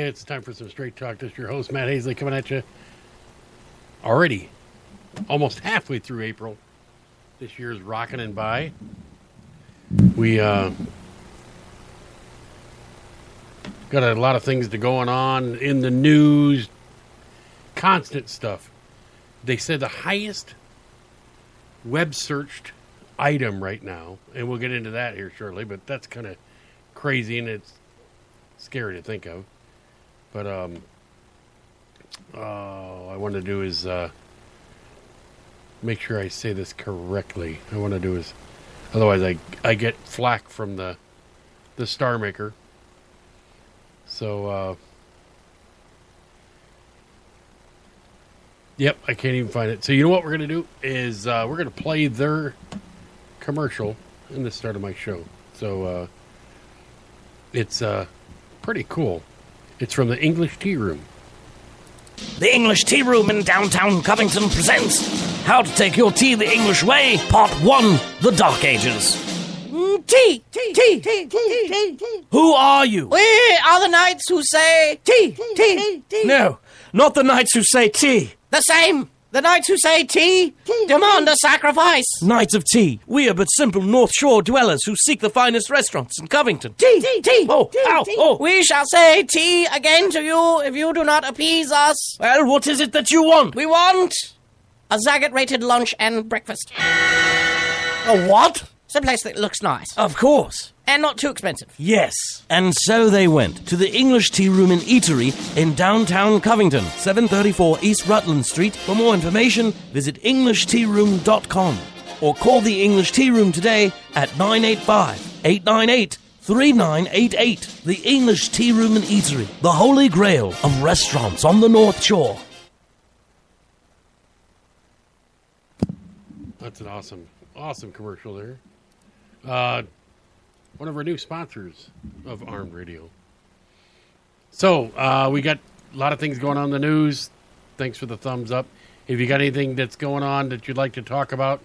It's time for some Straight Talk. This is your host, Matt Hasley, coming at you already almost halfway through April. This year's rocking and by. We got a lot of things going on in the news, constant stuff. They said the highest web searched item right now, and we'll get into that here shortly, but that's kind of crazy and it's scary to think of. But all I want to do is make sure I say this correctly. I want to do is, otherwise I get flack from the Star Maker. So yep, I can't even find it. So you know what we're going to do is we're going to play their commercial in the start of my show. So it's pretty cool. It's from the English Tea Room. The English Tea Room in downtown Covington presents How to Take Your Tea the English Way, Part 1, The Dark Ages. Tea. Who are you? We are the knights who say tea. No, not the knights who say tea. The same. The knights who say tea demand a sacrifice. Knights of Tea. We are but simple North Shore dwellers who seek the finest restaurants in Covington. Tea. Oh, ow, oh. We shall say tea again to you if you do not appease us. Well, what is it that you want? We want a Zagat-rated lunch and breakfast. A what? It's a place that looks nice. Of course. And not too expensive. Yes. And so they went to the English Tea Room and Eatery in downtown Covington, 734 East Rutland Street. For more information, visit EnglishTeaRoom.com or call the English Tea Room today at 985-898-3988. The English Tea Room and Eatery, the holy grail of restaurants on the North Shore. That's an awesome commercial there. One of our new sponsors of Armed Radio. So, we got a lot of things going on in the news. Thanks for the thumbs up. If you got anything that's going on that you'd like to talk about,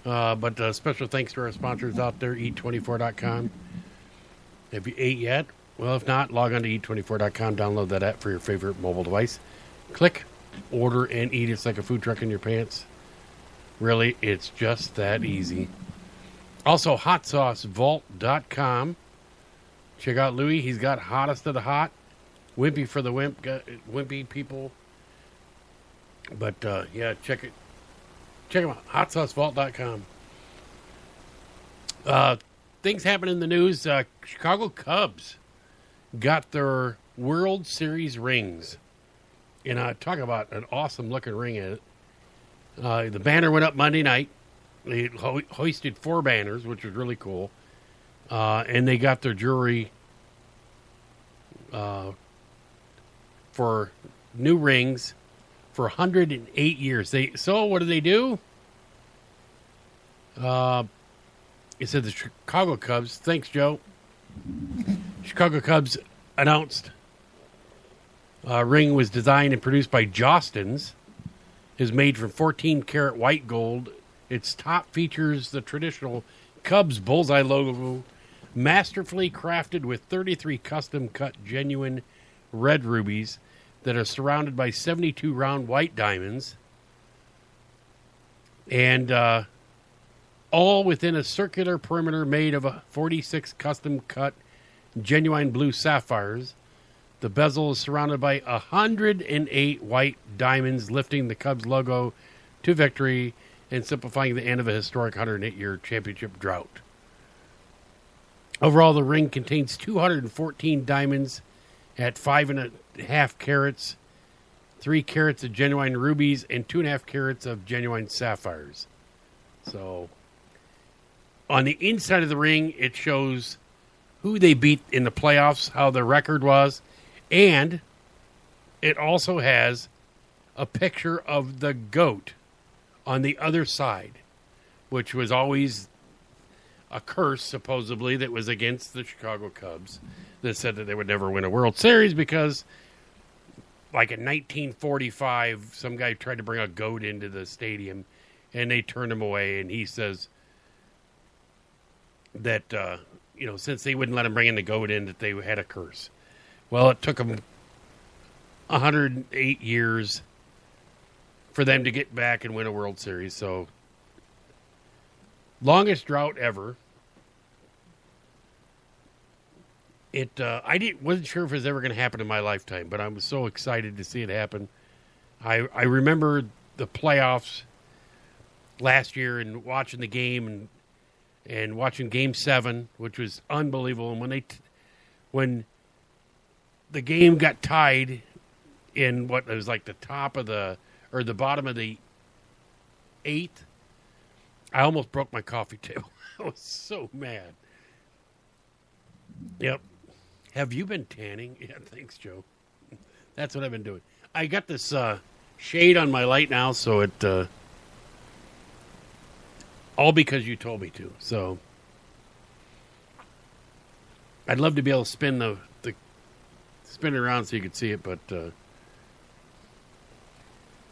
but special thanks to our sponsors out there, eat24.com. Have you ate yet? Well, if not, log on to eat24.com, download that app for your favorite mobile device. Click, order, and eat. It's like a food truck in your pants. Really, it's just that easy. Also, hotsaucevault.com. Check out Louis. He's got hottest of the hot. Wimpy for the wimpy people. But, yeah, check him out. hotsaucevault.com. Things happen in the news. Chicago Cubs got their World Series rings. And talk about an awesome-looking ring at it. The banner went up Monday night. They hoisted 4 banners, which was really cool. And they got their jewelry for new rings for 108 years. So what do? It said the Chicago Cubs, thanks, Joe. Chicago Cubs announced ring was designed and produced by Jostens. Is made from 14-karat white gold. Its top features the traditional Cubs bullseye logo, masterfully crafted with 33 custom-cut genuine red rubies that are surrounded by 72 round white diamonds, and all within a circular perimeter made of 46 custom-cut genuine blue sapphires. The bezel is surrounded by 108 white diamonds, lifting the Cubs logo to victory and simplifying the end of a historic 108-year championship drought. Overall, the ring contains 214 diamonds at 5.5 carats, 3 carats of genuine rubies, and 2.5 carats of genuine sapphires. So, on the inside of the ring, it shows who they beat in the playoffs, how their record was, and it also has a picture of the GOAT on the other side, which was always a curse, supposedly, that was against the Chicago Cubs that said that they would never win a World Series because, like in 1945, some guy tried to bring a GOAT into the stadium, and they turned him away, and he says that, since they wouldn't let him bring in the GOAT in, that they had a curse. Well, it took them 108 years for them to get back and win a World Series. So, longest drought ever. Wasn't sure if it was ever going to happen in my lifetime, but I was so excited to see it happen. I remember the playoffs last year and watching the game and watching Game 7, which was unbelievable. And when the game got tied in what was like the bottom of the 8th, I almost broke my coffee table. I was so mad. Yep. Have you been tanning? Yeah, thanks, Joe. That's what I've been doing. I got this shade on my light now, so it all because you told me to. So I'd love to be able to spin it around so you could see it, but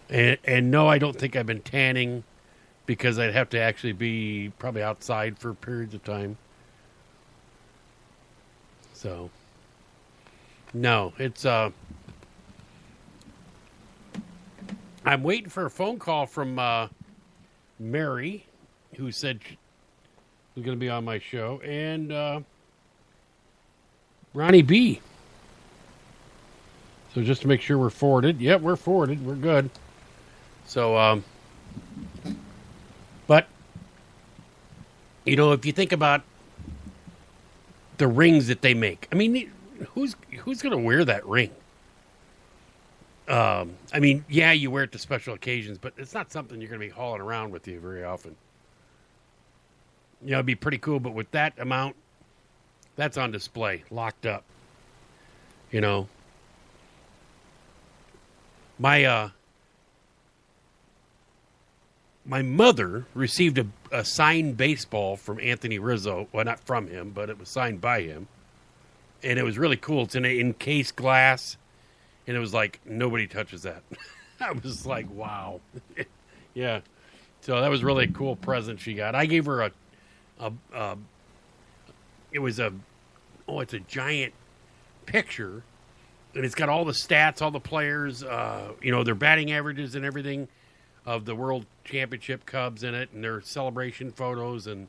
and no, I don't think I've been tanning because I'd have to actually be probably outside for periods of time. So no, it's I'm waiting for a phone call from Mary, who said she was going to be on my show, and RonnyB. So just to make sure we're forwarded. Yep, we're forwarded. We're good. So, but, you know, if you think about the rings that they make, I mean, who's going to wear that ring? I mean, yeah, you wear it to special occasions, but it's not something you're going to be hauling around with you very often. You know, it'd be pretty cool, but with that amount, that's on display, locked up. You know, my mother received a signed baseball from Anthony Rizzo. Well, not from him, but it was signed by him. And it was really cool. It's in an encased glass. And it was like, nobody touches that. I was like, wow. Yeah. So that was really a cool present she got. I gave her it's a giant picture. And it's got all the stats, all the players, their batting averages and everything of the World Championship Cubs in it and their celebration photos. And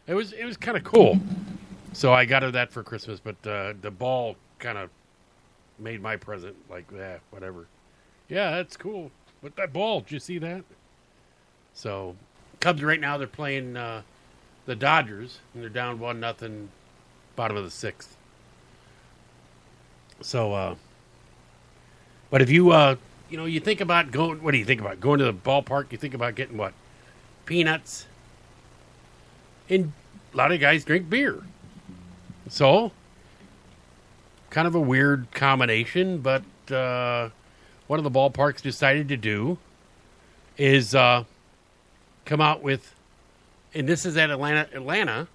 it was kind of cool. So I got her that for Christmas, but the ball kind of made my present like that, whatever. Yeah, that's cool. But that ball, did you see that? So, Cubs right now, they're playing the Dodgers, and they're down 1-0, bottom of the 6th. So, but if you, you think about going, what do you think about? Going to the ballpark, you think about getting what? Peanuts. And a lot of guys drink beer. So, kind of a weird combination, but one of the ballparks decided to do is come out with, and this is at Atlanta,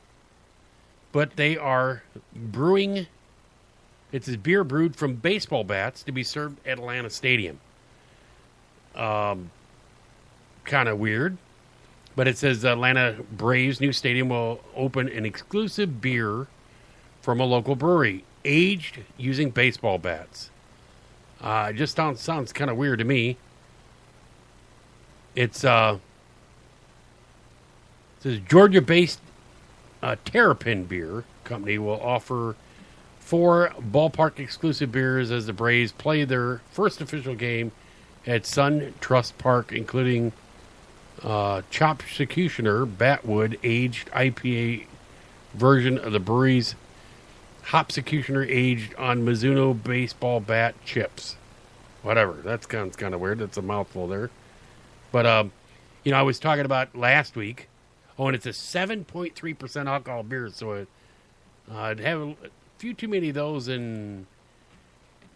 but they are brewing, it's a beer brewed from baseball bats to be served at Atlanta Stadium. Kind of weird, but it says Atlanta Braves' new stadium will open an exclusive beer from a local brewery, aged using baseball bats. It just sounds kind of weird to me. It says Georgia-based Terrapin Beer Company will offer 4 ballpark-exclusive beers as the Braves play their first official game at Sun Trust Park, including Chopped Executioner Batwood aged IPA version of the brewery's Hopsecutioner aged on Mizuno baseball bat chips. Whatever. That sounds kind of weird. That's a mouthful there. But, I was talking about last week. Oh, and it's a 7.3% alcohol beer. So I'd have a few too many of those, and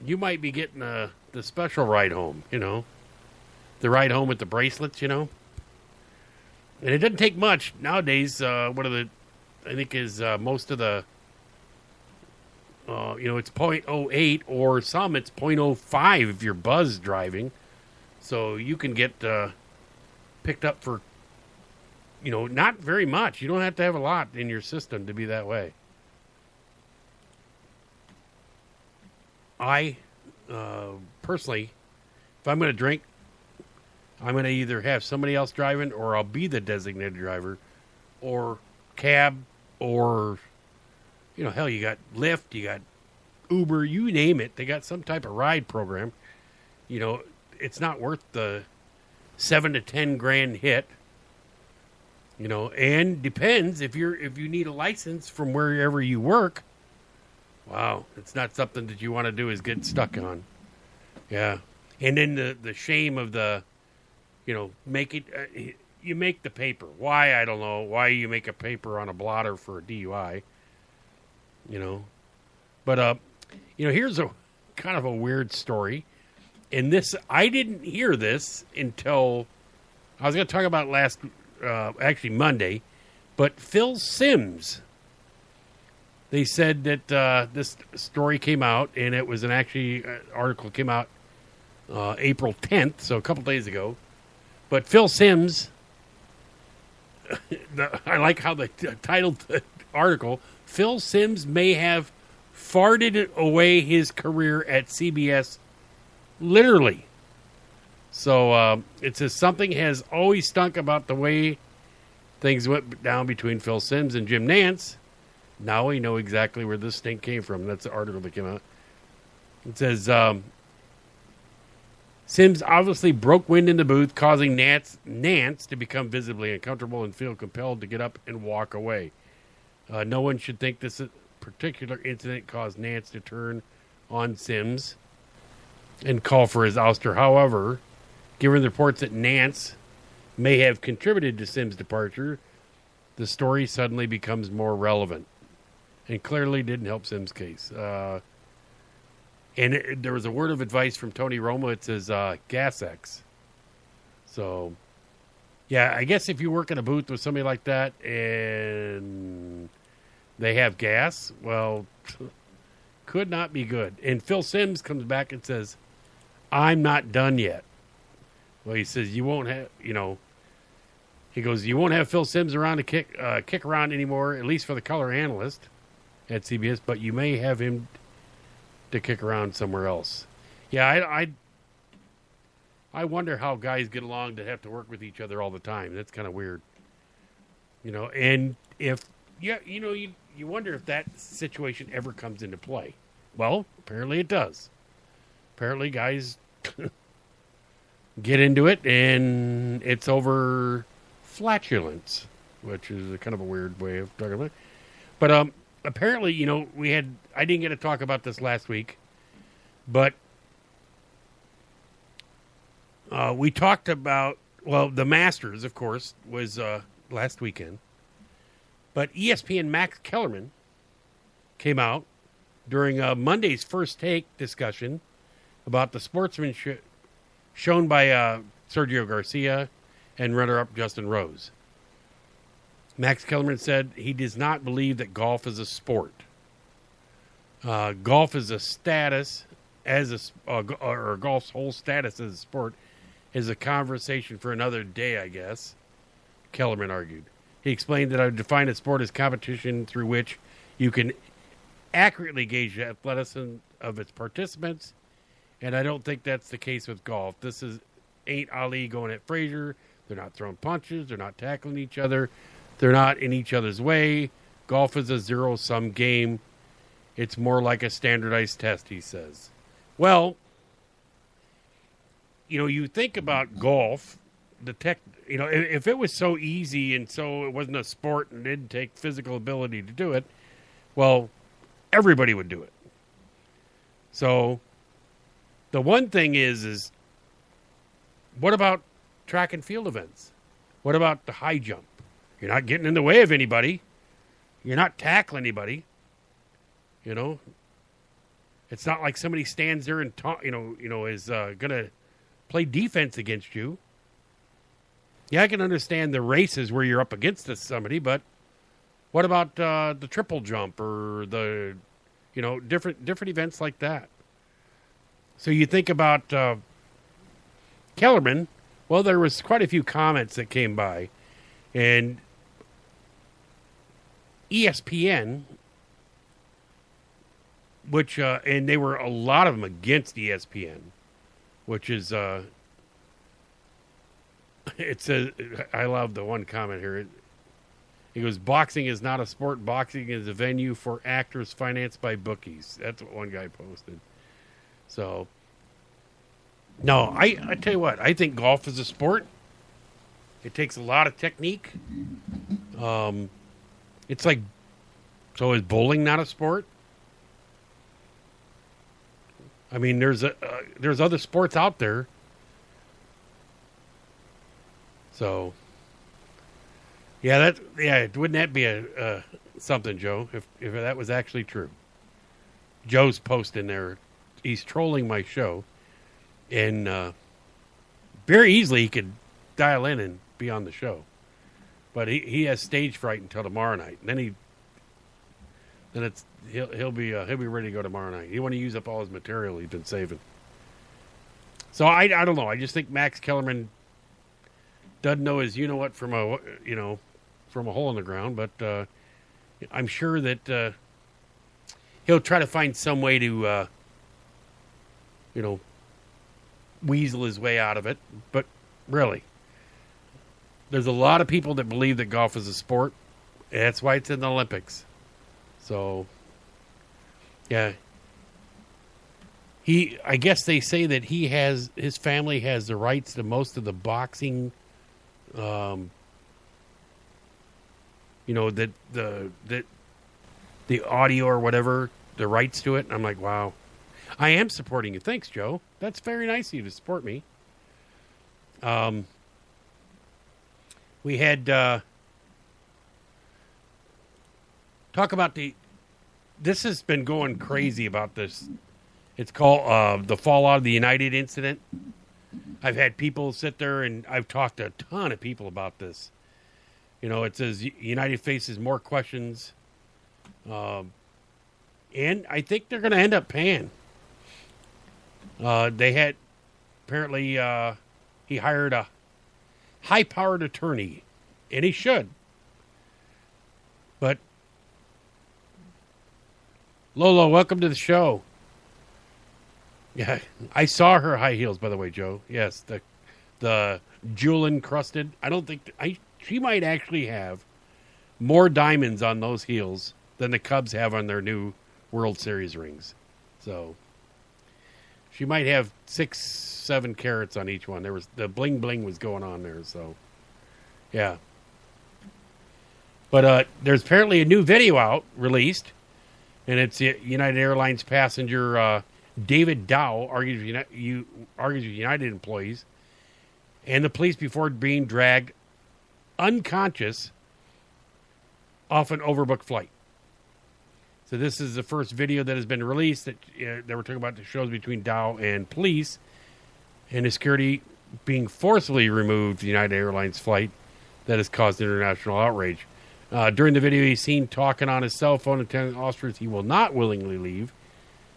you might be getting the special ride home, The ride home with the bracelets, And it doesn't take much. Nowadays, I think is most of the... it's 0.08 or some it's 0.05 if you're buzz driving. So you can get picked up for, not very much. You don't have to have a lot in your system to be that way. personally, if I'm going to drink, I'm going to either have somebody else driving or I'll be the designated driver or cab or, hell, you got Lyft, you got Uber, you name it. They got some type of ride program. It's not worth the $7 to $10,000 hit. And depends if you need a license from wherever you work. Wow, it's not something that you want to do is get stuck on. Yeah, and then the shame of the, make it. You make the paper. Why, I don't know. Why you make a paper on a blotter for a DUI? But here's a kind of a weird story. And this, I didn't hear this until I was going to talk about actually Monday, but Phil Simms, they said that this story came out, and it was article came out April 10th, so a couple days ago. But Phil Simms, I like how they titled the article, Phil Simms may have farted away his career at CBS, literally. So it says something has always stunk about the way things went down between Phil Simms and Jim Nantz. Now we know exactly where this stink came from. That's the article that came out. It says Simms obviously broke wind in the booth, causing Nantz to become visibly uncomfortable and feel compelled to get up and walk away. No one should think this particular incident caused Nantz to turn on Simms and call for his ouster. However, given the reports that Nantz may have contributed to Simms' departure, the story suddenly becomes more relevant and clearly didn't help Simms' case. And there was a word of advice from Tony Romo. It says Gas X. So, yeah, I guess if you work in a booth with somebody like that and they have gas, well, could not be good. And Phil Simms comes back and says, I'm not done yet. Well, he says, you won't have, he goes, you won't have Phil Simms around to kick around anymore, at least for the color analyst at CBS, but you may have him to kick around somewhere else. Yeah, I wonder how guys get along that have to work with each other all the time. That's kind of weird. And if, you wonder if that situation ever comes into play. Well, apparently it does. Apparently guys get into it, and it's over flatulence, which is kind of a weird way of talking about it. But apparently, I didn't get to talk about this last week, but we talked about, the Masters, of course, was last weekend. But ESPN Max Kellerman came out during Monday's First Take discussion about the sportsmanship shown by Sergio Garcia and runner-up Justin Rose. Max Kellerman said he does not believe that golf is a sport. Golf is a status or golf's whole status as a sport is a conversation for another day, I guess, Kellerman argued. He explained that I would define a sport as competition through which you can accurately gauge the athleticism of its participants, and I don't think that's the case with golf. This ain't Ali going at Frazier. They're not throwing punches. They're not tackling each other. They're not in each other's way. Golf is a zero-sum game. It's more like a standardized test, he says. Well, you think about golf, if it was so easy and so it wasn't a sport and didn't take physical ability to do it, well, everybody would do it. So the one thing is what about track and field events? What about the high jump? You're not getting in the way of anybody. You're not tackling anybody. It's not like somebody stands there and is going to play defense against you. Yeah, I can understand the races where you're up against somebody, but what about the triple jump or the different events like that? So you think about Kellerman. Well, there was quite a few comments that came by, and ESPN, which and they were a lot of them against ESPN, which is it says, I love the one comment here. He goes, boxing is not a sport. Boxing is a venue for actors financed by bookies. That's what one guy posted. So, no, I tell you what, I think golf is a sport. It takes a lot of technique. It's like, so is bowling not a sport? I mean, there's other sports out there. So, wouldn't that be a something, Joe? If that was actually true. Joe's posting there. He's trolling my show, and very easily he could dial in and be on the show, but he has stage fright until tomorrow night. And then he'll be ready to go tomorrow night. He want to use up all his material he's been saving. So I don't know. I just think Max Kellerman doesn't know his what from a hole in the ground, but I'm sure that he'll try to find some way to weasel his way out of it. But really, there's a lot of people that believe that golf is a sport. That's why it's in the Olympics. So, yeah. I guess they say that his family has the rights to most of the boxing, that the audio or whatever, the rights to it. And I'm like, wow. I am supporting you. Thanks, Joe. That's very nice of you to support me. We had talk about this has been going crazy about this. It's called the fallout of the United incident. I've had people sit there, and I've talked to a ton of people about this. It says United faces more questions, and I think they're going to end up paying. They had apparently he hired a high-powered attorney, and he should. But Lolo, welcome to the show. Yeah, I saw her high heels, by the way, Joe. Yes, the jewel encrusted. I don't think she might actually have more diamonds on those heels than the Cubs have on their new World Series rings. So she might have 6-7 carats on each one. There was the bling bling was going on there. So yeah, but there's apparently a new video released, and it's United Airlines passenger David Dow argues with United employees and the police before being dragged unconscious off an overbooked flight. So this is the first video that has been released that we're talking about, the shows between Dow and police and his security being forcibly removed from the United Airlines flight that has caused international outrage. During the video, he's seen talking on his cell phone and telling officers he will not willingly leave,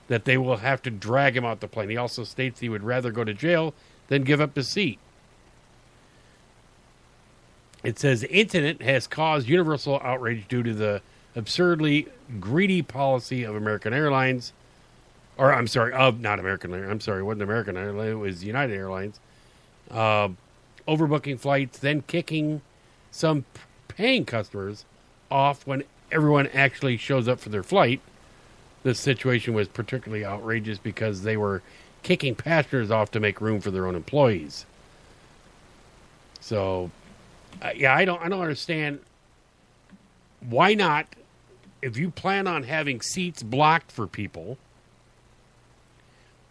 that they will have to drag him out the plane. He also states he would rather go to jail than give up his seat. It says the incident has caused universal outrage due to the absurdly greedy policy of American Airlines. Or, I'm sorry, not American Airlines. I'm sorry, it wasn't American Airlines. It was United Airlines. Overbooking flights, then kicking some paying customers off when everyone actually shows up for their flight. This situation was particularly outrageous because they were kicking passengers off to make room for their own employees. So, I don't understand. Why not, if you plan on having seats blocked for people,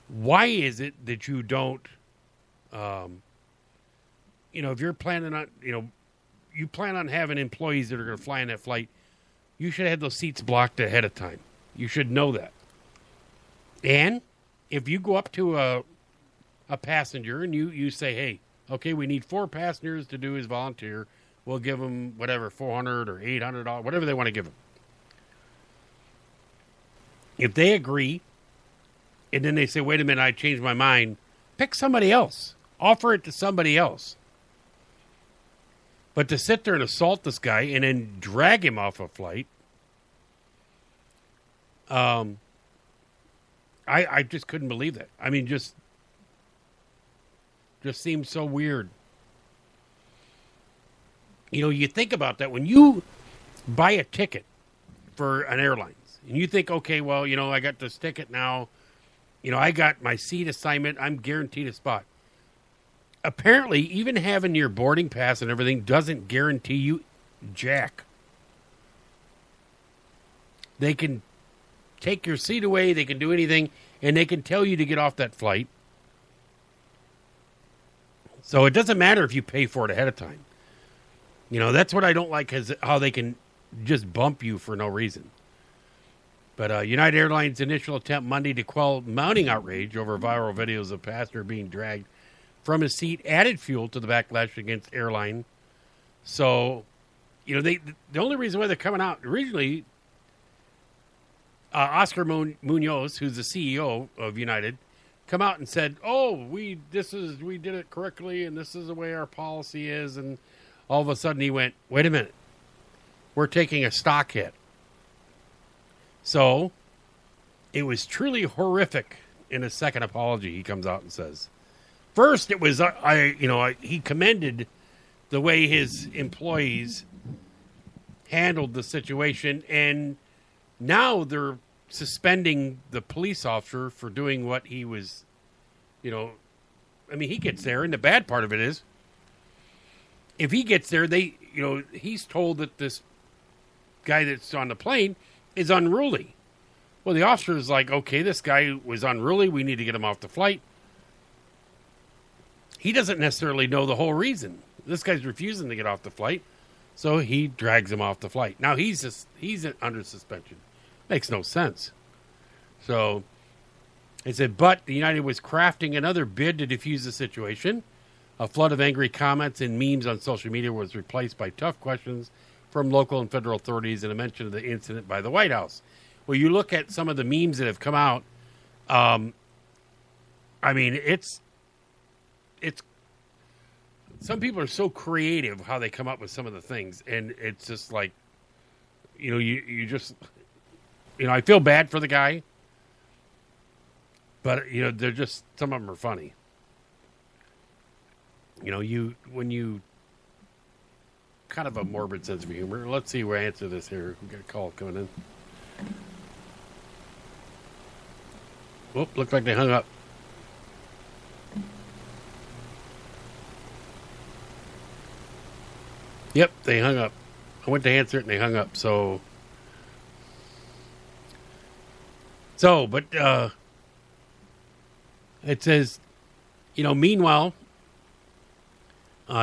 why is it that you don't, if you're planning on, you plan on having employees that are going to fly in that flight, you should have those seats blocked ahead of time. You should know that. And if you go up to a passenger and you say, hey, okay, we need 4 passengers to do as volunteer. We'll give them whatever, $400 or $800, whatever they want to give them. If they agree, and then they say, wait a minute, I changed my mind, pick somebody else. Offer it to somebody else. But to sit there and assault this guy and then drag him off a flight, I just couldn't believe that. I mean, Just seems so weird. You know, you think about that when you buy a ticket for an airlines and you think, okay, well, you know, I got this ticket now. You know, I got my seat assignment. I'm guaranteed a spot. Apparently, even having your boarding pass and everything doesn't guarantee you jack. They can take your seat away. They can do anything, and they can tell you to get off that flight. So it doesn't matter if you pay for it ahead of time. You know, that's what I don't like, is how they can just bump you for no reason. But United Airlines' initial attempt Monday to quell mounting outrage over viral videos of passenger being dragged from his seat added fuel to the backlash against airline. So, you know, the only reason why they're coming out originally, Oscar Munoz, who's the CEO of United, come out and said, "Oh, we did it correctly, and this is the way our policy is." And all of a sudden, he went, "Wait a minute, we're taking a stock hit." So, it was truly horrific. In a second apology, he comes out and says, first, it was he commended the way his employees handled the situation, and now they're suspending the police officer for doing what he was, you know, I mean, he gets there, and the bad part of it is, if he gets there, he's told that this guy that's on the plane is unruly. Well, the officer is like, okay, this guy was unruly, we need to get him off the flight. He doesn't necessarily know the whole reason. This guy's refusing to get off the flight, so he drags him off the flight. Now he's under suspension. Makes no sense. So it said, but the United was crafting another bid to defuse the situation. A flood of angry comments and memes on social media was replaced by tough questions from local and federal authorities and a mention of the incident by the White House. Well, you look at some of the memes that have come out. I memean, it's some people are so creative how they come up with some of the things, and it's just like, you know, you just, you know, I feel bad for the guy, but you know, they're just, some of them are funny. You know, when you kind of a morbid sense of humor. Let's see where I answer this here. We got a call coming in. Oh, looked like they hung up. Yep, they hung up. I went to answer it and they hung up. But it says, you know, meanwhile,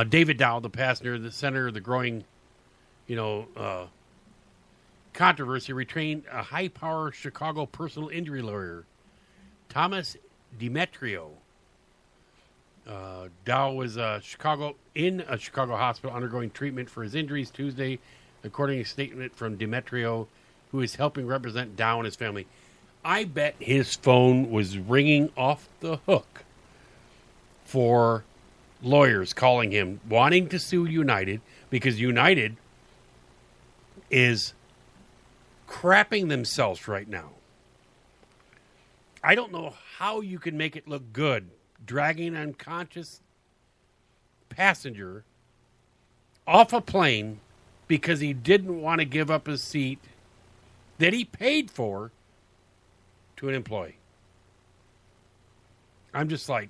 David Dow, the passenger, the center of the growing, you know, controversy, retained a high-power Chicago personal injury lawyer, Thomas Demetrio. Dow was in a Chicago hospital undergoing treatment for his injuries Tuesday, according to a statement from Demetrio, who is helping represent Dow and his family. I bet his phone was ringing off the hook for lawyers calling him, wanting to sue United, because United is crapping themselves right now. I don't know how you can make it look good dragging an unconscious passenger off a plane because he didn't want to give up his seat that he paid for to an employee. I'm just like,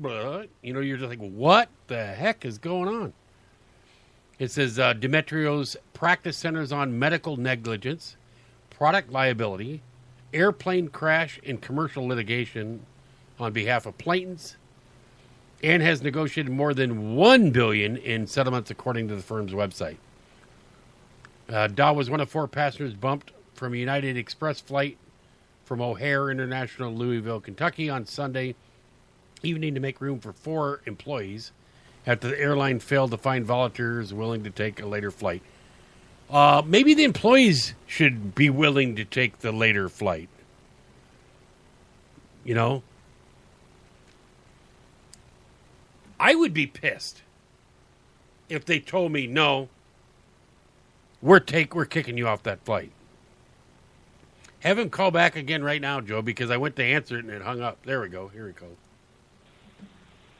but, you know, you're just like, what the heck is going on? It says Demetrio's practice centers on medical negligence, product liability, airplane crash, and commercial litigation on behalf of plaintiffs, and has negotiated more than $1 billion in settlements, according to the firm's website. Dow was one of 4 passengers bumped from a United Express flight from O'Hare International, Louisville, Kentucky, on Sunday evening to make room for 4 employees after the airline failed to find volunteers willing to take a later flight. Maybe the employees should be willing to take the later flight. You know? I would be pissed if they told me, no, we're kicking you off that flight. Have him call back again right now, Joe, because I went to answer it and it hung up. There we go. Here we go.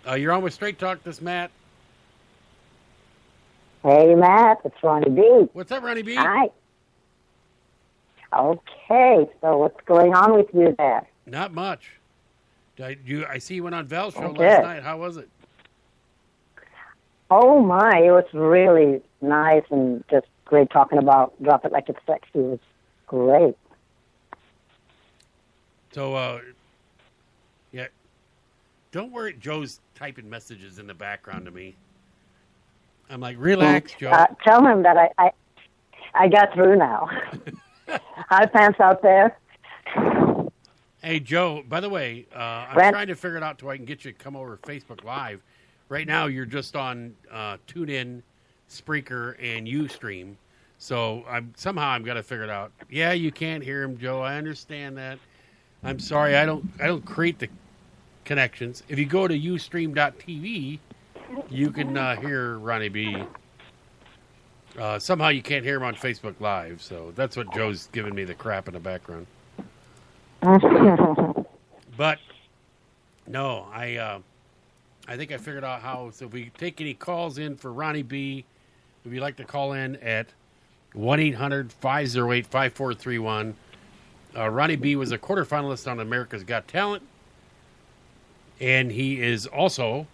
You're on with Straight Talk. This Matt. Hey, Matt, it's RonnyB. What's up, Ronnie B? Hi. Okay, so what's going on with you there? Not much. I see you went on Val's show Okay. last night. How was it? Oh, my, it was really nice and just great talking about Drop It Like It's Sexy. It was great. So, yeah. Don't worry. Joe's typing messages in the background to me. I'm like, relax, Joe. Tell him that I got through now. Hi, fans out there. Hey, Joe, by the way, I'm trying to figure it out so I can get you to come over Facebook Live. Right now, you're just on TuneIn, Spreaker, and Ustream. So somehow I'm got to figure it out. Yeah, you can't hear him, Joe. I understand that. I'm sorry. I don't create the connections. If you go to ustream.tv, you can hear Ronnie B. Somehow you can't hear him on Facebook Live. So that's what Joe's giving me the crap in the background. But no, I think I figured out how. So if we take any calls in for Ronnie B, if you'd like to call in at 1-800-508-5431. Ronnie B was a quarterfinalist on America's Got Talent, and he is also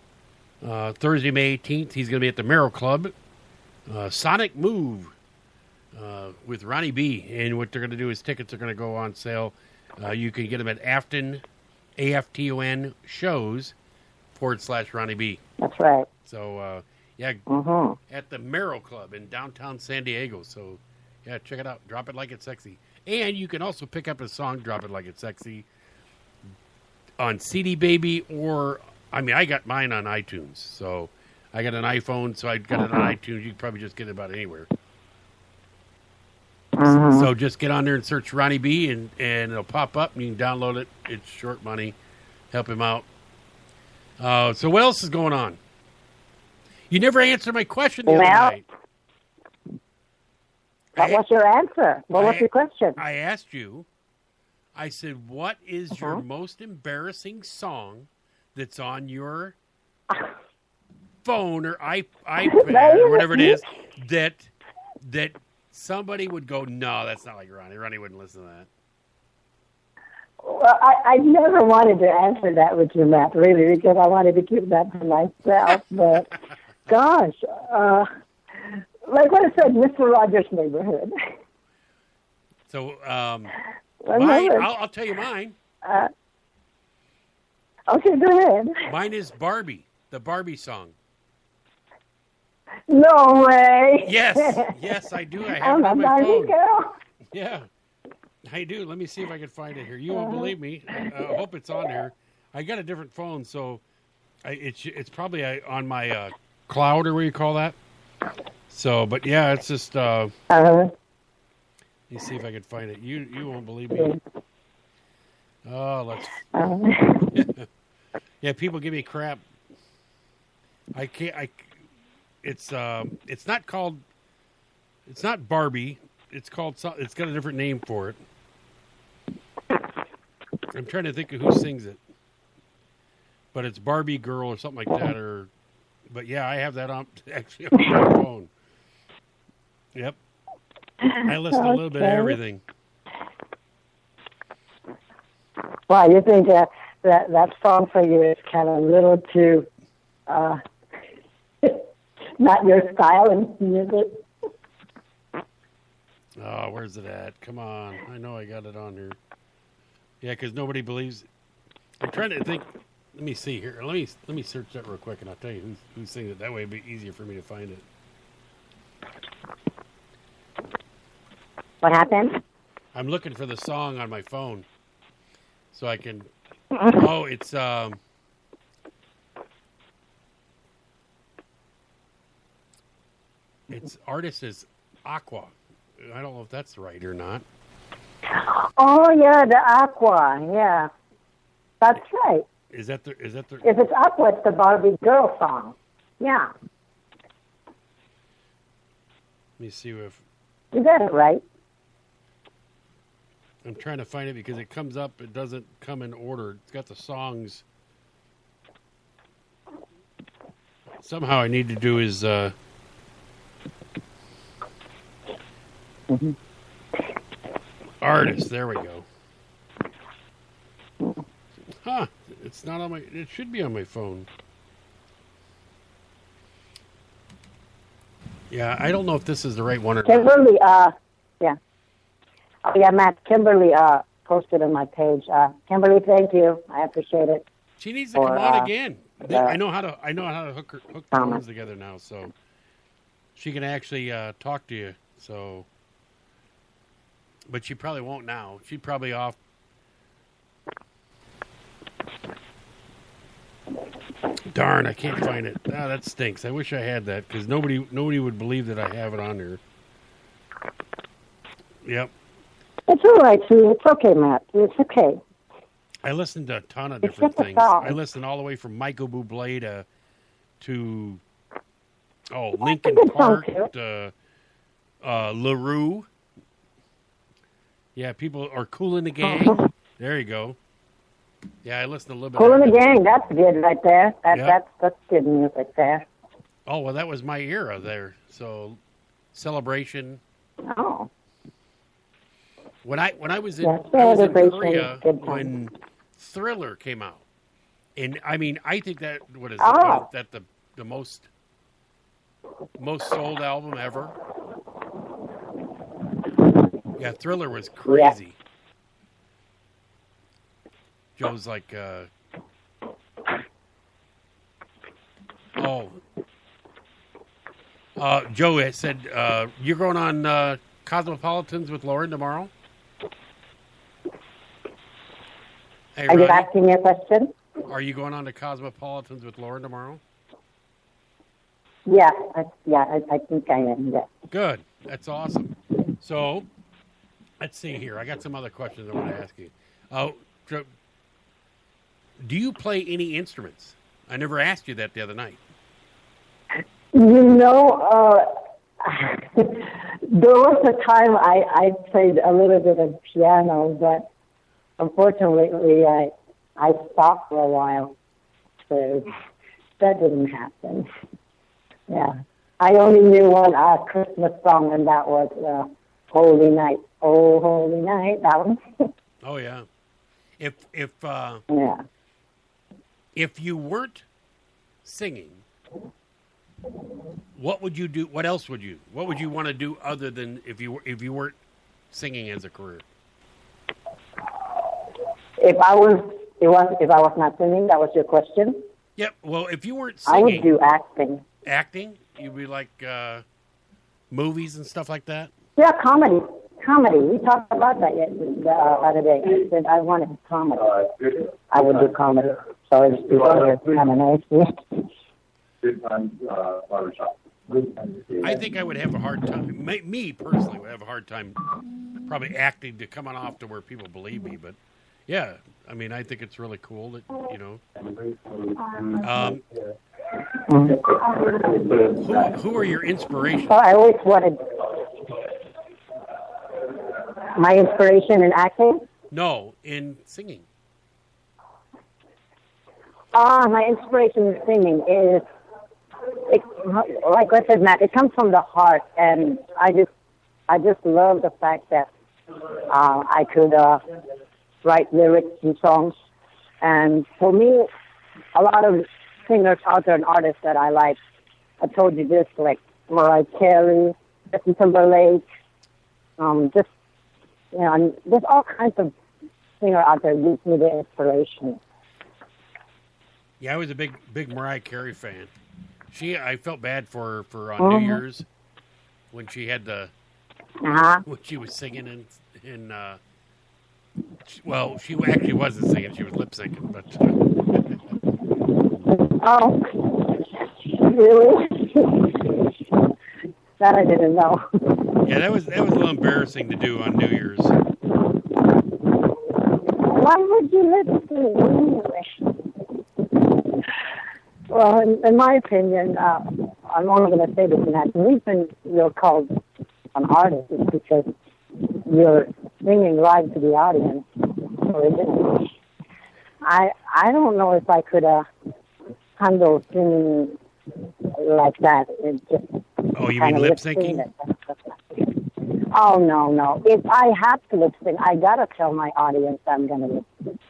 Thursday, May 18th. He's going to be at the Merrill Club, Sonic Move with Ronnie B. And what they're going to do is tickets are going to go on sale. You can get them at Afton, AFTON shows/Ronnie B. That's right. So, at the Merrill Club in downtown San Diego. So, yeah, check it out. Drop It Like It's Sexy. And you can also pick up a song, Drop It Like It's Sexy, on CD Baby or, I got mine on iTunes. So, I got an iPhone, so I got it on iTunes. You can probably just get it about anywhere. So just get on there and search Ronnie B, and it'll pop up, and you can download it. It's short money. Help him out. So what else is going on? You never answered my question the other night. What was your answer? What was your question? I asked you, I said, what is your most embarrassing song that's on your phone or iPad or whatever it is that somebody would go, no, that's not like Ronnie. Ronnie wouldn't listen to that. Well, I never wanted to answer that with you, Matt, really, because I wanted to keep that to myself. But, gosh, like what I said, Mr. Rogers' Neighborhood. So, I'll tell you mine. Okay, go ahead. Mine is Barbie, the Barbie song. No way. Yes, I do. I have it on my phone. Girl. Yeah, I do. Let me see if I can find it here. You won't believe me. I hope it's on there. I got a different phone, so it's probably on my cloud or what you call that. So, but yeah, it's just. Let me see if I can find it. You won't believe me. Oh, let's. Yeah, people give me crap. I can't. It's not called. It's not Barbie. It's called. It's got a different name for it. I'm trying to think of who sings it, but it's Barbie Girl or something like that. But yeah, I have that on actually on my phone. Yep, I listen to a little bit of everything. Wow, you think that song for you is kind of a little too not your style in music? Oh, where's it at? Come on. I know I got it on here. Yeah, because nobody believes. I'm trying to think. Let me see here. Let me search that real quick, and I'll tell you who sings it. That way it'll be easier for me to find it. What happened? I'm looking for the song on my phone, so I can. Oh, it's its artist is Aqua. I don't know if that's right or not. Oh yeah, the Aqua. Yeah, that's right. Is that the? If it's Aqua, it's the Barbie Girl song. Yeah. Let me see if. You got it right. I'm trying to find it because it comes up. It doesn't come in order. It's got the songs. Somehow I need to do his artist. There we go. Huh. It's not on my... It should be on my phone. Yeah, I don't know if this is the right one or not. Kimberly, yeah. Oh, yeah, Matt, Kimberly posted on my page. Kimberly, thank you. I appreciate it. She needs to come on again. I know how to hook phones together now, so she can actually talk to you. So, but she probably won't now. She's probably off. Darn, I can't find it. Ah, that stinks. I wish I had that because nobody would believe that I have it on there. Yep. It's all right, Sue. It's okay, Matt. It's okay. I listened to a ton of different things. I listened all the way from Michael Bublé to Linkin Park, LaRue. Yeah, people are Cool in the Gang. There you go. Yeah, I listened a little bit. Cool in the Gang, that's good right there. That's good music there. Oh, well, that was my era there. So, Celebration. Oh. When I was in Korea when Thriller came out, and I mean, I think that that the most sold album ever. Yeah, Thriller was crazy. Yeah. Joe's like, Joe had said, you're going on Cosmopolitans with Lauren tomorrow? Hey, are you asking me a question? Are you going on to Cosmopolitans with Lauren tomorrow? Yeah, I think I am, yeah. Good. That's awesome. So, let's see here. I got some other questions I want to ask you. Do you play any instruments? I never asked you that the other night. You know, there was a time I played a little bit of piano, but unfortunately I stopped for a while, so that didn't happen. Yeah, I only knew one Christmas song, and that was "Holy Night, Oh Holy Night." That one. Oh yeah, if yeah. If you weren't singing, what would you do? What else would you? What would you want to do other than if you weren't singing as a career? If I was not singing, that was your question? Yep. Well, if you weren't singing, I would do acting. Acting? You'd be like movies and stuff like that? Yeah, comedy. We talked about that the other day. I said I wanted comedy. I would do comedy. Sorry to speak over kind of I think I would have a hard time. Me personally would have a hard time probably acting to come on off to where people believe me. But yeah, I mean, I think it's really cool that, you know. Who are your inspirations? Well, I always wanted my inspiration in acting. No, in singing. My inspiration in singing is, like I said, Matt, it comes from the heart, and I just love the fact that I could write lyrics and songs. And for me, a lot of singers out there and artists that I like, I told you this, like Mariah Carey, Justin Timberlake, just, you know, and there's all kinds of singers out there gives me the inspiration. Yeah, I was a big Mariah Carey fan. I felt bad for her on New Year's when she had when she was singing in well, she actually wasn't singing; she was lip syncing. But oh, really? That I didn't know. Yeah, that was a little embarrassing to do on New Year's. Why would you lip sync anyway? Well, in my opinion, I'm only going to say this, Matt. The reason you're called an artist is because you're singing live to the audience. I don't know if I could handle singing like that. It just Oh, you kind mean of lip syncing? Oh, no. If I have to lip sync, I gotta tell my audience I'm gonna lip sync.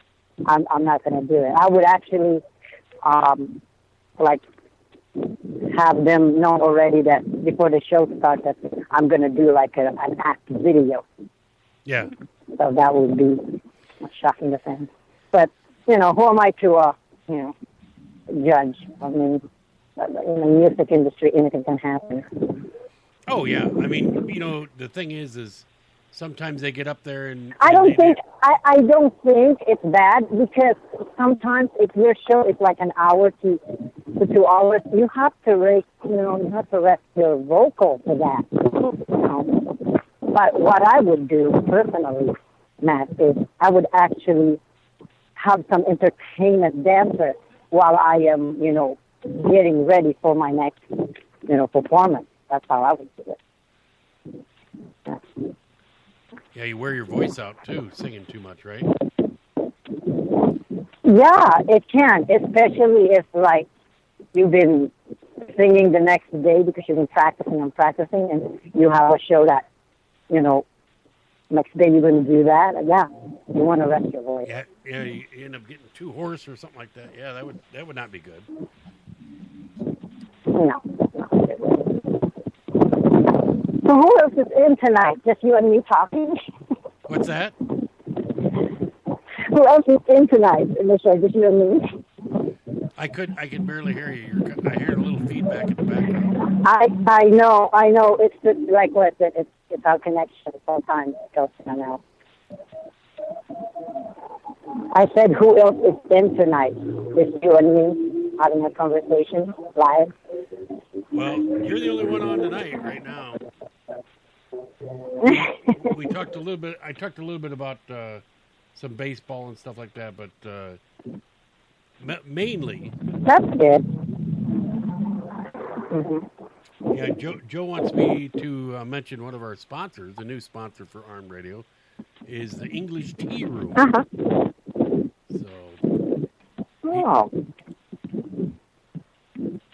I'm not gonna do it. I would actually, like, have them know already that before the show starts that I'm gonna do like an act video. Yeah. So that would be shocking the fans. But who am I to, judge? I mean, in the music industry, anything can happen. Oh, yeah. I mean, the thing is sometimes they get up there and... I don't think it's bad because sometimes if your show is like an hour to 2 hours, you have to rest your vocal for that. But what I would do personally, Matt, is I would actually have some entertainment dancer while I am, getting ready for my next, performance. That's how I would do it. Yeah, you wear your voice out, too, singing too much, right? Yeah, it can, especially if, like, you've been singing the next day because you've been practicing and you have a show that, next day you're going to do that. Yeah, you want to rest your voice. Yeah, you end up getting too hoarse or something like that. Yeah, that would not be good. No. So who else is in tonight? Just you and me talking? What's that? Who else is in tonight in the show? Just you and me? I could barely hear you. I hear a little feedback in the background. I know. It's just like what it's our connection. Sometimes it goes in and out. I said, who else is in tonight? Just you and me having a conversation live. Well, you're the only one on tonight right now. We talked a little bit. I talked a little bit about some baseball and stuff like that, but mainly. That's good. Mm-hmm. Yeah, Joe wants me to mention one of our sponsors. The new sponsor for Arm Radio is the English Tea Room. Uh-huh. So. Oh.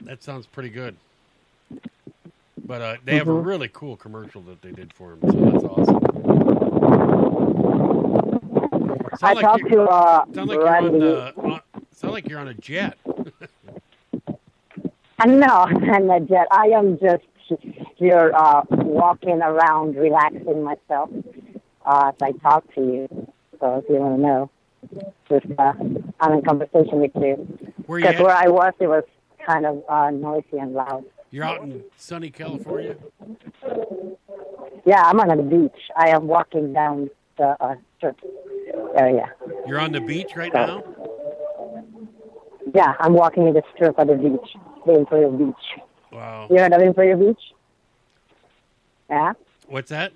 That sounds pretty good. But they have a really cool commercial that they did for him, so that's awesome. I talked to Randy. Sound like you're on a jet. No, I'm not a jet. I am just here walking around, relaxing myself as I talk to you. So if you want to know, just I'm in conversation with you. Because where I was, it was kind of noisy and loud. You're out in sunny California? Yeah, I'm on the beach. I am walking down the strip area. You're on the beach right now? Yeah, I'm walking in the strip of the beach, the Imperial Beach. Wow. You heard of Imperial Beach? Yeah? What's that?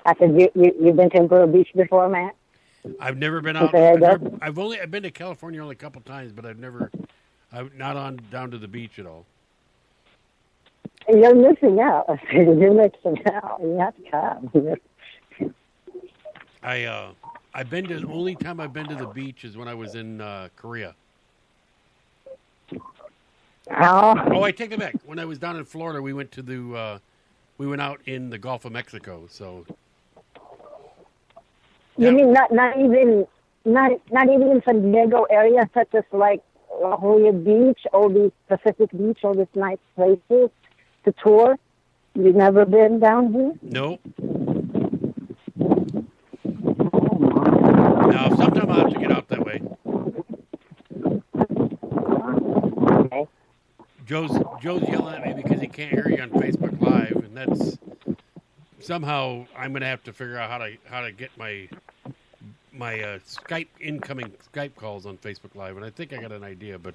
I said, you've been to Imperial Beach before, Matt? I've never been out. I've been to California only a couple times, but I'm not on down to the beach at all. You're missing out. You're missing out. You have to come. The only time I've been to the beach is when I was in Korea. Oh, I take it back. When I was down in Florida, we went out in the Gulf of Mexico. So. You mean not even in San Diego area, such as like La Jolla Beach, all these Pacific Beach, all these nice places to tour? You've never been down here? No. No, sometime I'll have to get out that way. Okay. Joe's yelling at me because he can't hear you on Facebook Live, and that's somehow I'm going to have to figure out how to get my incoming Skype calls on Facebook Live, and I think I got an idea. But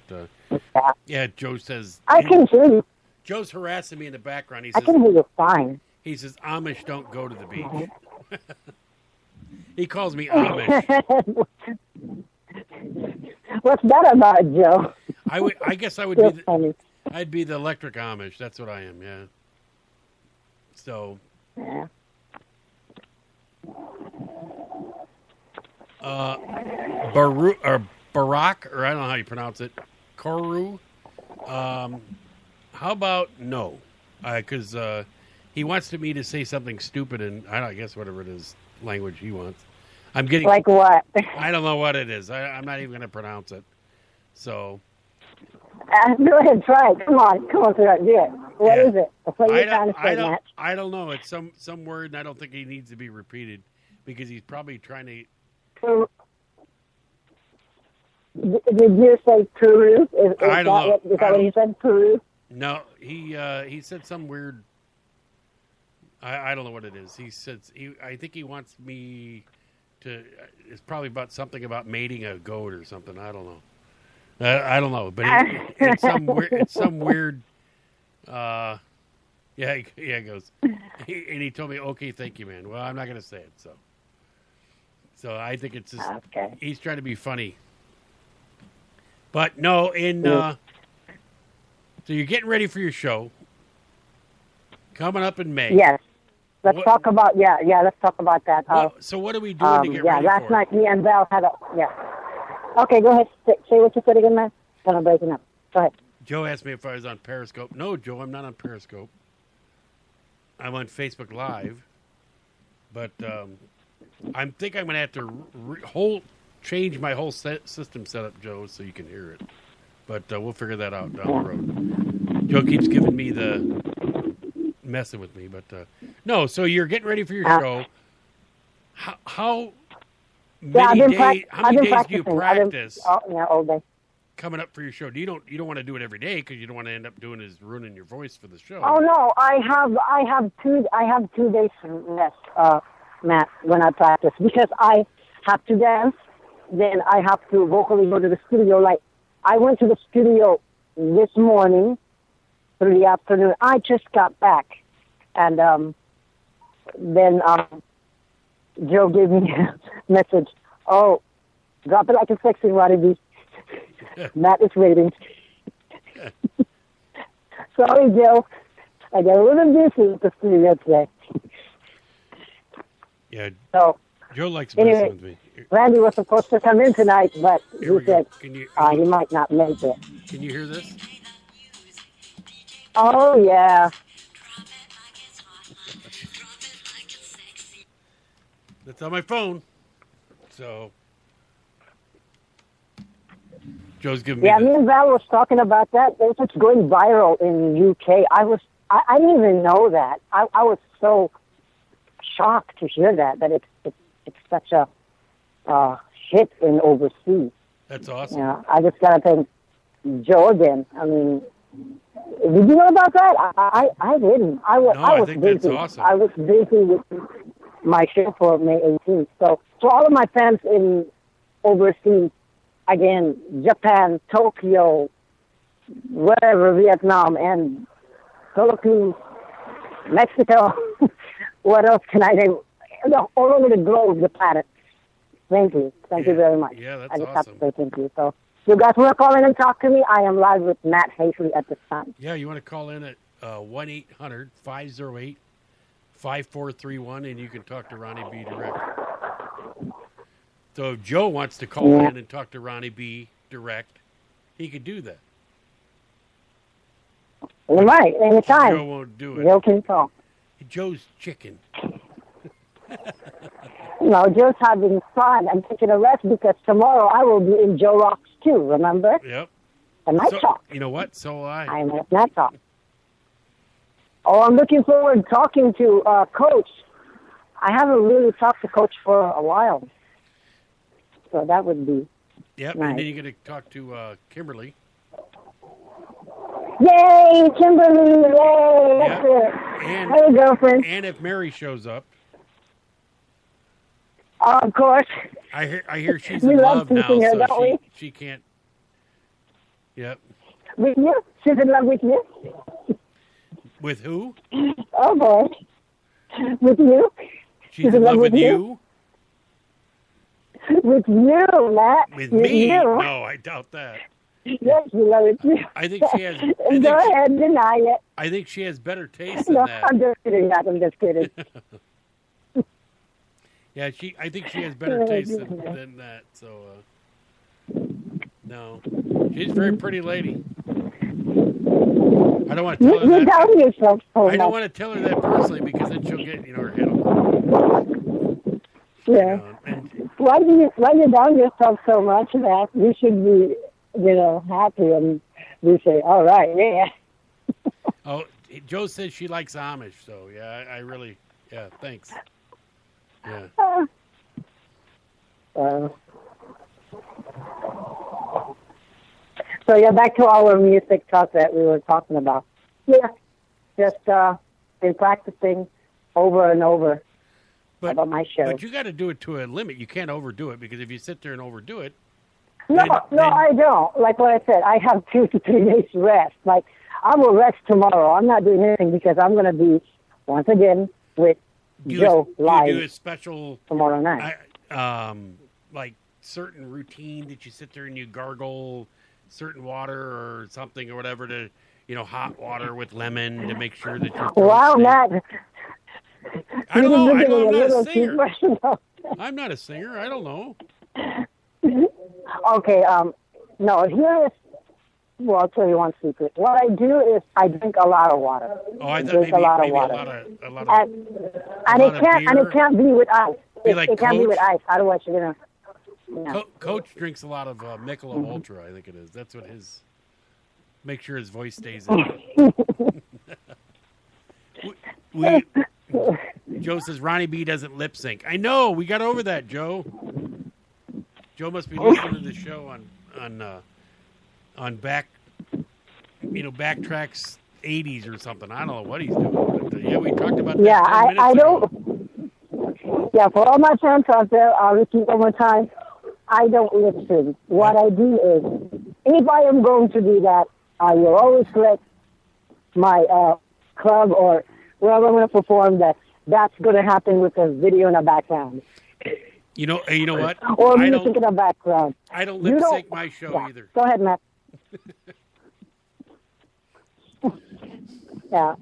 yeah, Joe says I can hear you. Joe's harassing me in the background. He I says, can hear you fine. He says Amish don't go to the beach. He calls me Amish. What's that about, Joe? I guess I would be. I'd be the electric Amish. That's what I am. Yeah. So. Yeah. Barack, or I don't know how you pronounce it, Koru, How about no? Because he wants me to say something stupid, and I guess whatever it is, language he wants. I'm getting Like what? I don't know what it is. I'm not even going to pronounce it. So Go ahead, try it. Come on, sir. Do it. What is it? What are you trying to say, Matt? I don't know. It's some word, and I don't think he needs to be repeated because he's probably trying to. Did you say Peru? Is that what he said? Peru? No, he said some weird. I don't know what it is. He says I think he wants me to. It's probably about something about mating a goat or something. I don't know. I don't know, but it's some weird. It's some weird. Yeah, he goes, and he told me, "Okay, thank you, man." Well, I'm not going to say it, so I think it's just he's trying to be funny. But no, so you're getting ready for your show coming up in May. Yes. Let's talk about let's talk about that. So what are we doing to get ready last for night me and Val had Okay, go ahead. Say what you said again, man. Kind of breaking up. Go ahead. Joe asked me if I was on Periscope. No, Joe, I'm not on Periscope. I'm on Facebook Live. But I think I'm going to have to change my whole system setup, Joe, so you can hear it. But we'll figure that out down the road. Joe keeps giving me messing with me. But no, so you're getting ready for your show. How many days do you practice? All day. Coming up for your show, you don't want to do it every day because you don't want to end up ruining your voice for the show. Oh no, I have 2 days rest, Matt, when I practice because I have to dance, then I have to vocally go to the studio. Like I went to the studio this morning through the afternoon. I just got back, and then Joe gave me a message. Oh, drop it like a sexy RonnyB. Matt is waiting. Sorry, Joe. I got a little busy at the studio today. Yeah. So Joe likes messing with me. Randy was supposed to come in tonight, but he said he might not make it. Can you hear this? Oh yeah. That's on my phone. So Joe's giving me. Yeah, me and Val was talking about that. It's going viral in UK. I didn't even know that. I was so shocked to hear that it's such a hit in overseas. That's awesome. Yeah, I just gotta thank Joe again. I mean, did you know about that? I didn't. I was think busy. that's awesome. I was busy with my show for May 18th. So for all of my fans in overseas, again, Japan, Tokyo, wherever, Vietnam, and Philippines, Mexico, what else can I name? All over the globe, the planet. Thank you. Thank you very much. Yeah, that's I just awesome. have to say thank you. So you guys want to call in and talk to me? I am live with Matt Hasley at this time. Yeah, you want to call in at 1-800-508-5431, and you can talk to RonnyB direct. So if Joe wants to call in and talk to RonnyB direct, he could do that. Right, anytime. Joe won't do it. Joe can talk. Joe's chicken. No, Joe's having fun. I'm taking a rest because tomorrow I will be in Joe Rocks too, remember? Yep. And Night Talk. You know what? So will I. I'm at Night Talk. Oh, I'm looking forward to talking to Coach. I haven't really talked to Coach for a while. So that would be nice. And then you're going to talk to Kimberly. Yay, Kimberly! Yay! That's it. Hey, girlfriend. And if Mary shows up. Of course. I hear she's in love now, her, so she can't. Yep. With you? She's in love with you? With who? Oh, boy. With you? She's in love with you? With you, Matt. With me? You. No, I doubt that. Yes, you love it. I think she has. Go ahead, deny it. I think she has better taste than No, that. I'm just kidding, Matt. I'm just kidding. Yeah, I think she has better taste than that. So, no, she's a very pretty lady. I don't want to tell her You that. doubt yourself so I don't much. want to tell her that personally because then she'll get, her head on. Yeah. And Why do you doubt yourself so much that you should be, happy and you say, all right, yeah. oh, Joe says she likes Amish, so yeah, I really, thanks. Yeah. So yeah, back to our music talk that we were talking about. Yeah, just been practicing over and over about my show. But you got to do it to a limit. You can't overdo it because if you sit there and overdo it, No, I don't. Like what I said, I have 2 to 3 days rest. Like I will rest tomorrow. I'm not doing anything because I'm going to be once again with Joe live. You do a special tomorrow night. Like certain routine that you sit there and you gargle certain water or something or whatever to, hot water with lemon to make sure that you're. Wow, Matt. I don't know. I'm not a singer. I'm not a singer. I don't know. Okay. No. Here is. Well, I'll tell you one secret. What I do is I drink a lot of water. Oh, I thought drink maybe a lot of maybe water. a lot of and it can't be with ice. Like it can't be with Coach? ice. Otherwise, you're gonna. Yeah. Coach drinks a lot of Michelob Ultra. I think it is. That's what his. Make sure his voice stays in. Joe says Ronnie B doesn't lip sync. I know. We got over that, Joe. Joe must be listening to the show on backtracks 80s or something. I don't know what he's doing. But, yeah, we talked about that. Yeah, 10 minutes I ago. don't. Yeah, for all my fans out there, I'll repeat one more time. I don't lip sync. What I do is, if I am going to do that, I will always let my club or wherever I'm going to perform that's going to happen with a video in the background. You know what? Or music in the background. I don't lip sync my show either. Go ahead, Matt. Yeah.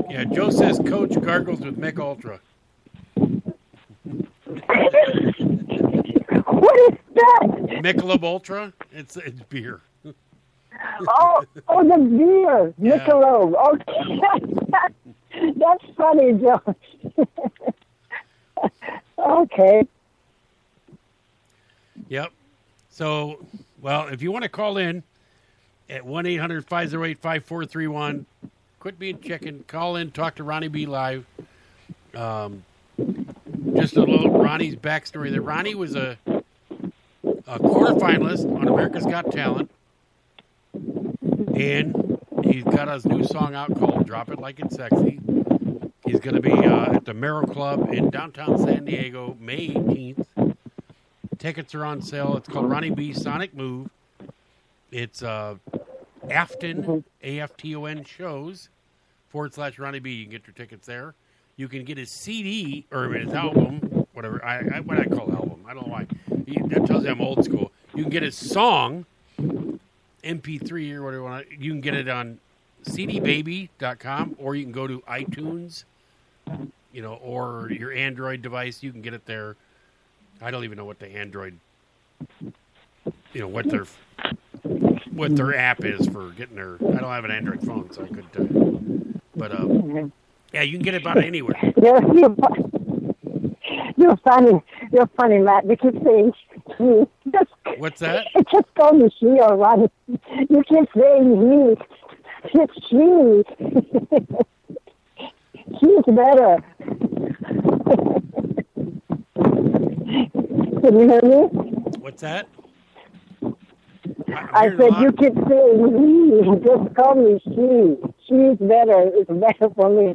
Yeah. Joe says Coach gargles with Mick Ultra. What is that? Michelob Ultra? It's beer. Oh, the beer, Yeah. Michelob. Okay, that's funny, Joe. Okay. Yep. So, well, if you want to call in at 1-800-508-5431, quit being chicken. Call in, talk to Ronnie B live. Just a little Ronnie's backstory there. Ronnie was a quarterfinalist on America's Got Talent, and he's got his new song out called "Drop It Like It's Sexy." He's going to be at the Merrill Club in downtown San Diego, May 18th. Tickets are on sale. It's called Ronnie B Sonic Move. It's Afton, AFTON shows /Ronnie B. You can get your tickets there. You can get his CD or his album, whatever. What I call album. I don't know why. That tells you I'm old school. You can get his song, MP3 or whatever you want. You can get it on cdbaby.com or you can go to iTunes, or your Android device. You can get it there. I don't even know what the Android, what their app is for getting their. I don't have an Android phone, so I could. But yeah, you can get it about anywhere. You're funny. You're funny, Matt. You keep saying she. What's that? Just call me she or Ronnie. You keep saying he. It's she. She's better. Can you hear me? What's that? I said you keep saying he. Just call me she. She's better. It's better for me.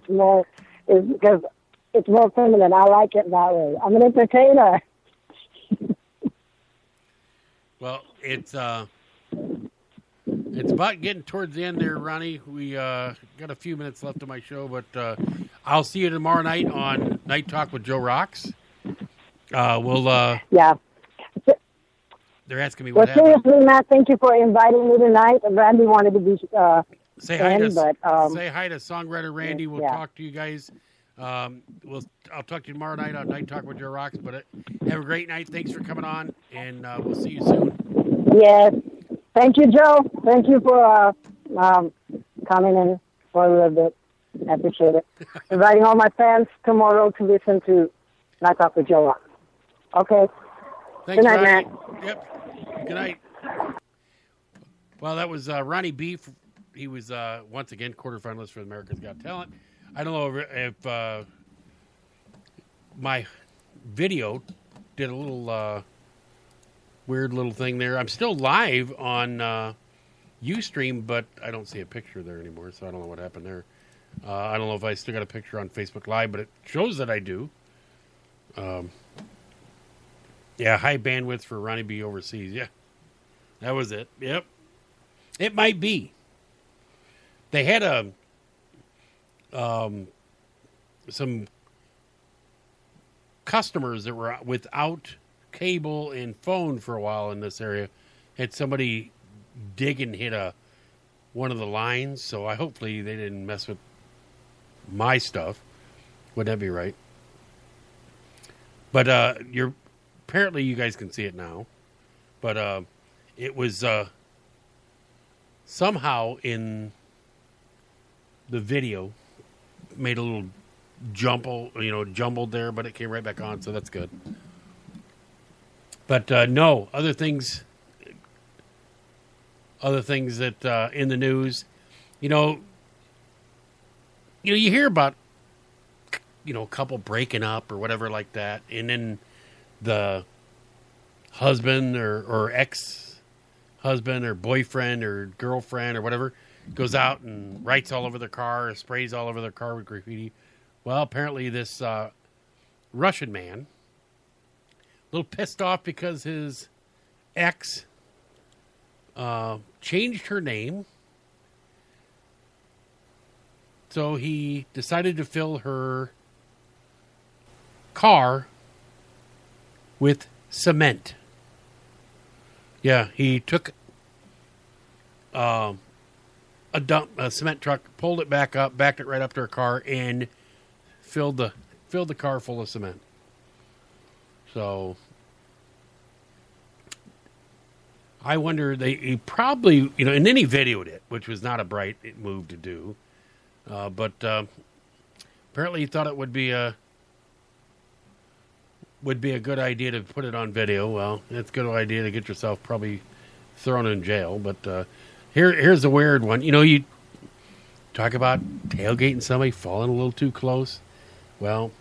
It's because it's more feminine. I like it that way. I'm an entertainer. Well, it's about getting towards the end there, Ronnie. We got a few minutes left of my show, but I'll see you tomorrow night on Night Talk with Joe Rocks. Yeah. They're asking me Well, what happened. seriously, Matt, thank you for inviting me tonight. Randy wanted to be Say hi to yeah. songwriter Randy. We'll talk to you guys. I'll talk to you tomorrow night on Night Talk with Joe Rocks. But have a great night. Thanks for coming on, and we'll see you soon. Yes. Thank you, Joe. Thank you for coming in for a little bit. I appreciate it. Inviting all my fans tomorrow to listen to Knock Off with Joe. Okay. Thanks, Good night, Ronnie. Matt. Yep. Good night. Well, that was Ronnie B. He was, once again, quarterfinalist for America's Got Talent. I don't know if my video did a little weird little thing there. I'm still live on Ustream, but I don't see a picture there anymore, so I don't know what happened there. I don't know if I still got a picture on Facebook Live, but it shows that I do. Yeah, high bandwidth for Ronnie B overseas. Yeah, that was it. Yep. It might be. They had some customers that were without cable and phone for a while in this area. Had somebody dig and hit one of the lines, so hopefully they didn't mess with my stuff. Would that be right? But apparently you guys can see it now. But it was somehow in the video made a little jumbled there, but it came right back on, so that's good. But no, other things that in the news, you hear about a couple breaking up or whatever like that, and then the husband or ex-husband or boyfriend or girlfriend or whatever goes out and writes all over their car or sprays all over their car with graffiti. Well, apparently this Russian man, a little pissed off because his ex changed her name, so he decided to fill her car with cement. Yeah, he took a cement truck, pulled it back up, backed it right up to her car, and filled the car full of cement. So I wonder, he probably, and then he videoed it, which was not a bright move to do. But apparently he thought it would be a good idea to put it on video. Well, it's a good idea to get yourself probably thrown in jail. But here's the weird one. You talk about tailgating somebody, falling a little too close. Well,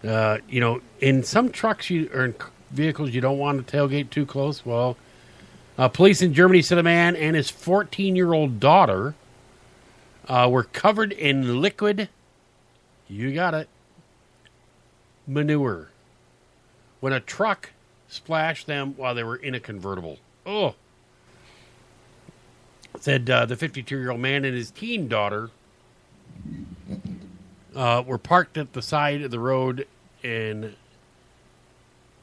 in some trucks or in vehicles you don't want to tailgate too close. Well, police in Germany said a man and his 14-year-old daughter were covered in liquid, you got it, manure, when a truck splashed them while they were in a convertible. Oh. Said the 52-year-old man and his teen daughter were parked at the side of the road in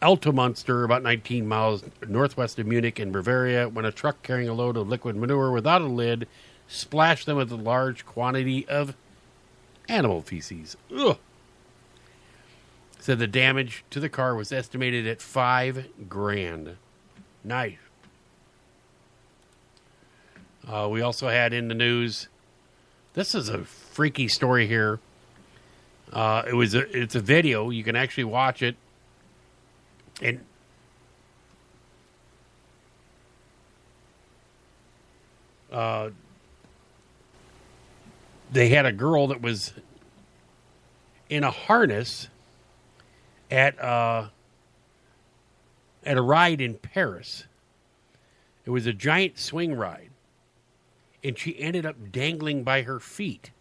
Altomunster, about 19 miles northwest of Munich in Bavaria, when a truck carrying a load of liquid manure without a lid splashed them with a large quantity of animal feces. Ugh. Said the damage to the car was estimated at $5,000. Nice. We also had in the news, this is a freaky story here. It's a video. You can actually watch it. And they had a girl that was in a harness at a ride in Paris. It was a giant swing ride, and she ended up dangling by her feet.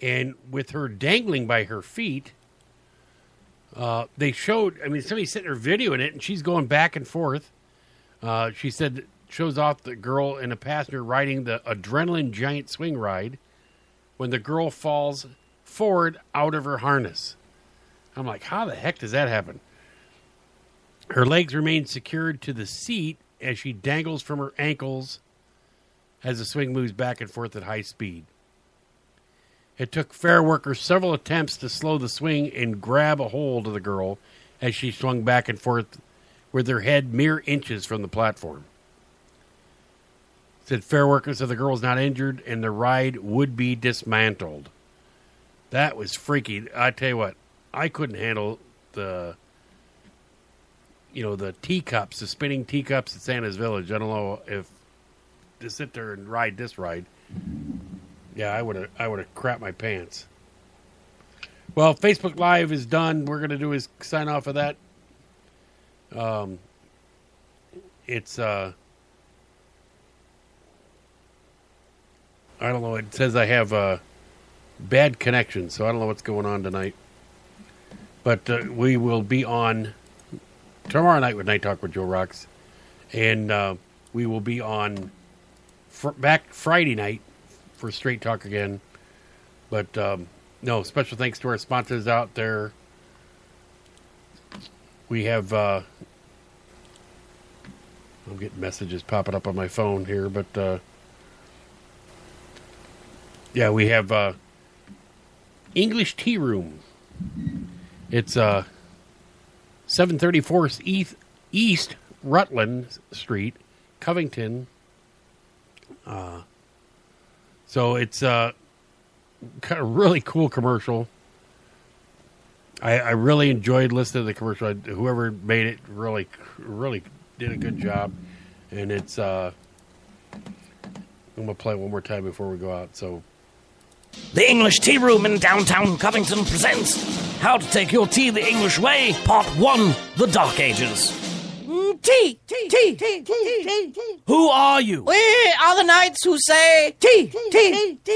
And with her dangling by her feet, they showed, somebody's sitting there videoing it, and she's going back and forth. She said it shows off the girl and a passenger riding the adrenaline giant swing ride when the girl falls forward out of her harness. I'm like, how the heck does that happen? Her legs remain secured to the seat as she dangles from her ankles as the swing moves back and forth at high speed. It took fair workers several attempts to slow the swing and grab a hold of the girl as she swung back and forth with their head mere inches from the platform. Said fair worker said the girl was not injured and the ride would be dismantled. That was freaky. I tell you what, I couldn't handle the teacups, the spinning teacups at Santa's Village. I don't know if to sit there and ride this ride. Yeah, I would have crapped my pants. Well, Facebook Live is done. We're going to do is sign off of that. It's I don't know. It says I have a bad connection, so I don't know what's going on tonight. But we will be on tomorrow night with Night Talk with Joe Rocks, and we will be on back Friday night for Straight Talk again. But no, special thanks to our sponsors out there. We have I'm getting messages popping up on my phone here, but yeah, we have English Tea Room. It's 734 East Rutland Street, Covington. So it's kind of really cool commercial. I really enjoyed listening to the commercial. Whoever made it really did a good job. And it's I'm going to play it one more time before we go out. So, The English Tea Room in downtown Covington presents How to Take Your Tea the English Way, Part 1, The Dark Ages. Tea. Who are you? We are the knights who say tea.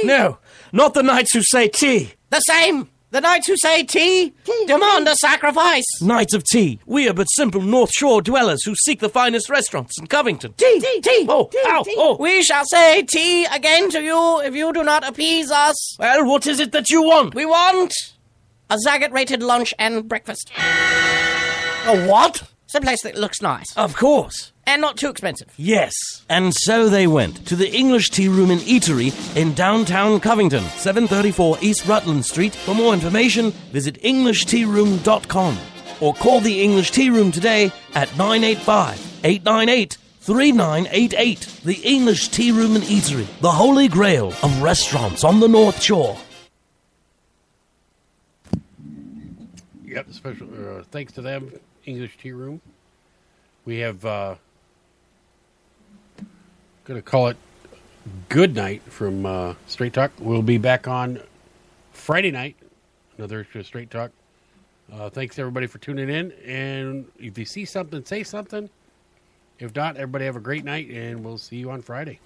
No, not the knights who say tea. The same. The knights who say tea demand a sacrifice. Knights of Tea. We are but simple North Shore dwellers who seek the finest restaurants in Covington. Tea. Oh, ow, oh. We shall say tea again to you if you do not appease us. Well, what is it that you want? We want a Zagat-rated lunch and breakfast. A what? Some place that looks nice. Of course. And not too expensive. Yes. And so they went to the English Tea Room and Eatery in downtown Covington, 734 East Rutland Street. For more information, visit EnglishTeaRoom.com or call the English Tea Room today at 985-898-3988. The English Tea Room and Eatery, the holy grail of restaurants on the North Shore. yep, special thanks to them, English Tea Room. We have going to call it good night from Straight Talk. We'll be back on Friday night, another Straight Talk. Thanks everybody for tuning in, and if you see something, say something. If not, everybody have a great night, and we'll see you on Friday.